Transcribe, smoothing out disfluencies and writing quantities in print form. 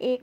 1